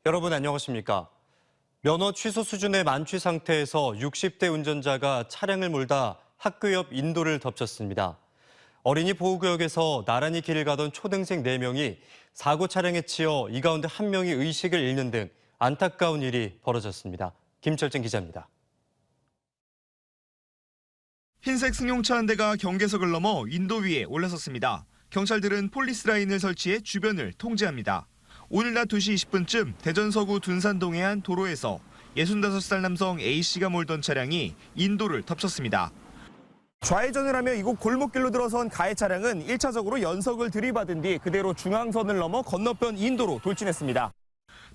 여러분 안녕하십니까? 면허 취소 수준의 만취 상태에서 60대 운전자가 차량을 몰다 학교 옆 인도를 덮쳤습니다. 어린이 보호구역에서 나란히 길을 가던 초등생 4명이 사고 차량에 치여 이 가운데 1명이 의식을 잃는 등 안타까운 일이 벌어졌습니다. 김철진 기자입니다. 흰색 승용차 한 대가 경계석을 넘어 인도 위에 올라섰습니다. 경찰들은 폴리스 라인을 설치해 주변을 통제합니다. 오늘 낮 2시 20분쯤 대전 서구 둔산동의 한 도로에서 65살 남성 A씨가 몰던 차량이 인도를 덮쳤습니다. 좌회전을 하며 이곳 골목길로 들어선 가해 차량은 1차적으로 연석을 들이받은 뒤 그대로 중앙선을 넘어 건너편 인도로 돌진했습니다.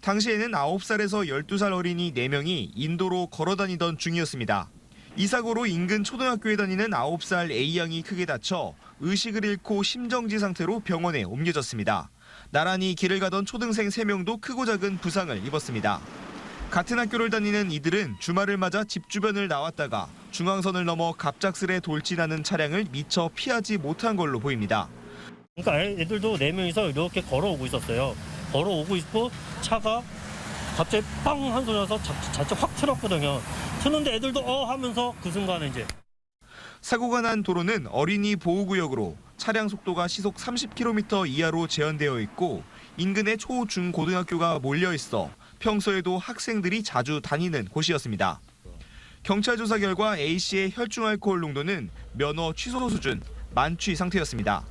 당시에는 9살에서 12살 어린이 4명이 인도로 걸어다니던 중이었습니다. 이 사고로 인근 초등학교에 다니는 9살 A양이 크게 다쳐 의식을 잃고 심정지 상태로 병원에 옮겨졌습니다. 나란히 길을 가던 초등생 3명도 크고 작은 부상을 입었습니다. 같은 학교를 다니는 이들은 주말을 맞아 집 주변을 나왔다가 중앙선을 넘어 갑작스레 돌진하는 차량을 미처 피하지 못한 걸로 보입니다. 그러니까 애들도 4명이서 이렇게 걸어오고 있었어요. 걸어오고 있고 차가 갑자기 빵 한 소리 나서 자체 확 틀었거든요. 트는데 애들도 하면서 그 순간에 이제. 사고가 난 도로는 어린이 보호구역으로 차량 속도가 시속 30km 이하로 제한되어 있고 인근에 초, 중, 고등학교가 몰려 있어 평소에도 학생들이 자주 다니는 곳이었습니다. 경찰 조사 결과 A씨의 혈중 알코올 농도는 면허 취소 수준, 만취 상태였습니다.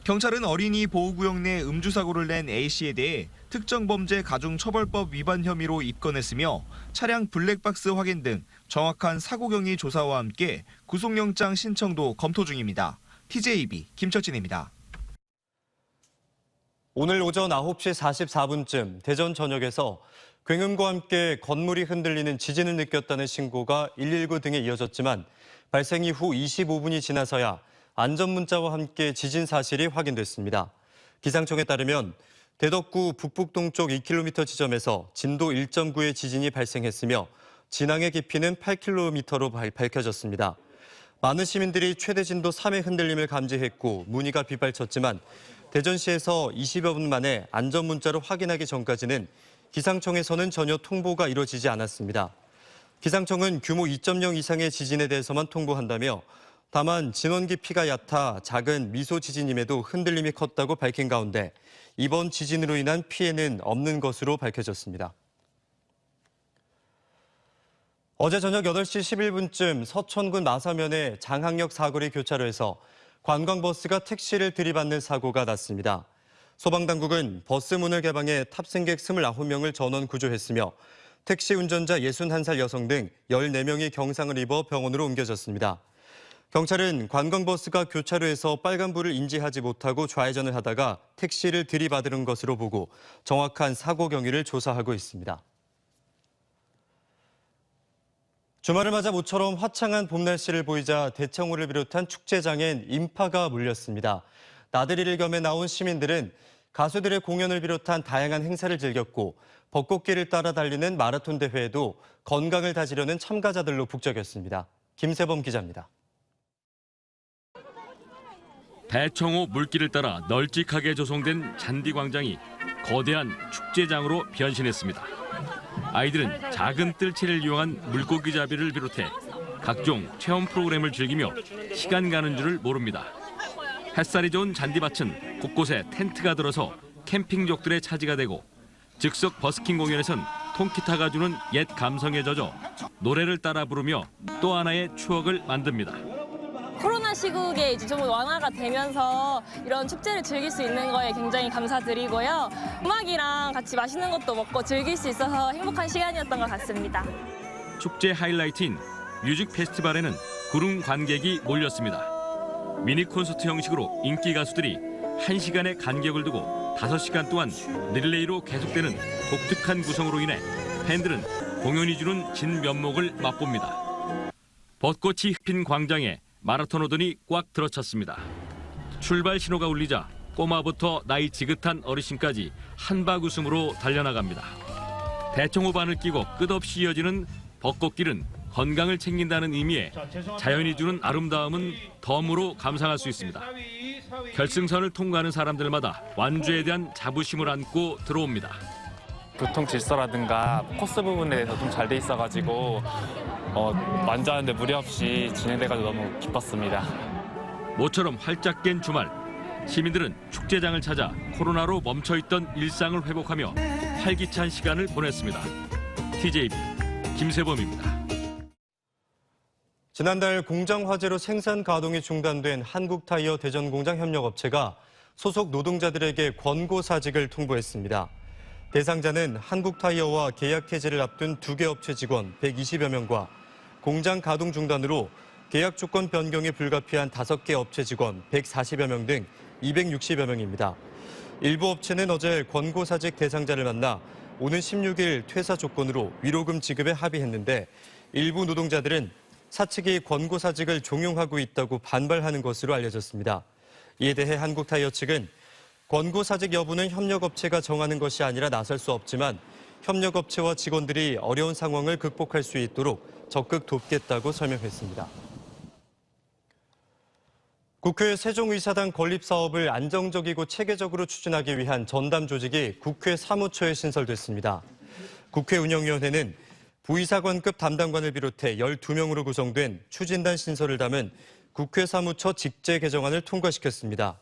경찰은 어린이 보호구역 내 음주 사고를 낸 A씨에 대해 특정범죄 가중처벌법 위반 혐의로 입건했으며 차량 블랙박스 확인 등 정확한 사고 경위 조사와 함께 구속영장 신청도 검토 중입니다. TJB 김철진입니다. 오늘 오전 9시 44분쯤 대전 전역에서 굉음과 함께 건물이 흔들리는 지진을 느꼈다는 신고가 119 등에 이어졌지만 발생 이후 25분이 지나서야 안전문자와 함께 지진 사실이 확인됐습니다. 기상청에 따르면 대덕구 북북동쪽 2km 지점에서 진도 1.9의 지진이 발생했으며 진앙의 깊이는 8km로 밝혀졌습니다. 많은 시민들이 최대 진도 3의 흔들림을 감지했고 문의가 빗발쳤지만 대전시에서 20여 분 만에 안전문자로 확인하기 전까지는 기상청에서는 전혀 통보가 이루어지지 않았습니다. 기상청은 규모 2.0 이상의 지진에 대해서만 통보한다며 다만 진원 깊이가 얕아 작은 미소 지진임에도 흔들림이 컸다고 밝힌 가운데 이번 지진으로 인한 피해는 없는 것으로 밝혀졌습니다. 어제 저녁 8시 11분쯤 서천군 마사면의 장항역 사거리 교차로에서 관광버스가 택시를 들이받는 사고가 났습니다. 소방당국은 버스 문을 개방해 탑승객 29명을 전원 구조했으며 택시 운전자 61살 여성 등 14명이 경상을 입어 병원으로 옮겨졌습니다. 경찰은 관광버스가 교차로에서 빨간불을 인지하지 못하고 좌회전을 하다가 택시를 들이받은 것으로 보고 정확한 사고 경위를 조사하고 있습니다. 주말을 맞아 모처럼 화창한 봄 날씨를 보이자 대청호를 비롯한 축제장엔 인파가 몰렸습니다. 나들이를 겸해 나온 시민들은 가수들의 공연을 비롯한 다양한 행사를 즐겼고 벚꽃길을 따라 달리는 마라톤 대회에도 건강을 다지려는 참가자들로 북적였습니다. 김세범 기자입니다. 대청호 물길을 따라 널찍하게 조성된 잔디광장이 거대한 축제장으로 변신했습니다. 아이들은 작은 뜰채를 이용한 물고기 잡이를 비롯해 각종 체험 프로그램을 즐기며 시간 가는 줄을 모릅니다. 햇살이 좋은 잔디밭은 곳곳에 텐트가 들어서 캠핑족들의 차지가 되고 즉석 버스킹 공연에선 통기타가 주는 옛 감성에 젖어 노래를 따라 부르며 또 하나의 추억을 만듭니다. 코로나 시국에 이제 좀 완화가 되면서 이런 축제를 즐길 수 있는 거에 굉장히 감사드리고요. 음악이랑 같이 맛있는 것도 먹고 즐길 수 있어서 행복한 시간이었던 것 같습니다. 축제 하이라이트인 뮤직 페스티벌에는 구름 관객이 몰렸습니다. 미니 콘서트 형식으로 인기 가수들이 1시간의 간격을 두고 5시간 동안 릴레이로 계속되는 독특한 구성으로 인해 팬들은 공연이 주는 진면목을 맛봅니다. 벚꽃이 핀 광장에 마라톤 오더니 꽉 들어찼습니다. 출발 신호가 울리자 꼬마부터 나이 지긋한 어르신까지 한박 웃음으로 달려나갑니다. 대청호반을 끼고 끝없이 이어지는 벚꽃길은 건강을 챙긴다는 의미에 자연이 주는 아름다움은 덤으로 감상할 수 있습니다. 결승선을 통과하는 사람들마다 완주에 대한 자부심을 안고 들어옵니다. 교통 질서라든가 코스 부분에 대해서 좀 잘 돼 있어가지고 완주하는데 무리 없이 진행돼가지고 너무 기뻤습니다. 모처럼 활짝 깬 주말, 시민들은 축제장을 찾아 코로나로 멈춰있던 일상을 회복하며 활기찬 시간을 보냈습니다. TJB 김세범입니다. 지난달 공장 화재로 생산 가동이 중단된 한국타이어 대전 공장 협력업체가 소속 노동자들에게 권고사직을 통보했습니다. 대상자는 한국타이어와 계약 해지를 앞둔 2개 업체 직원 120여 명과 공장 가동 중단으로 계약 조건 변경이 불가피한 5개 업체 직원 140여 명 등 260여 명입니다. 일부 업체는 어제 권고사직 대상자를 만나 오는 16일 퇴사 조건으로 위로금 지급에 합의했는데 일부 노동자들은 사측이 권고사직을 종용하고 있다고 반발하는 것으로 알려졌습니다. 이에 대해 한국타이어 측은 권고사직 여부는 협력업체가 정하는 것이 아니라 나설 수 없지만 협력업체와 직원들이 어려운 상황을 극복할 수 있도록 적극 돕겠다고 설명했습니다. 국회 세종의사당 건립 사업을 안정적이고 체계적으로 추진하기 위한 전담 조직이 국회 사무처에 신설됐습니다. 국회 운영위원회는 부의사관급 담당관을 비롯해 12명으로 구성된 추진단 신설을 담은 국회 사무처 직제 개정안을 통과시켰습니다.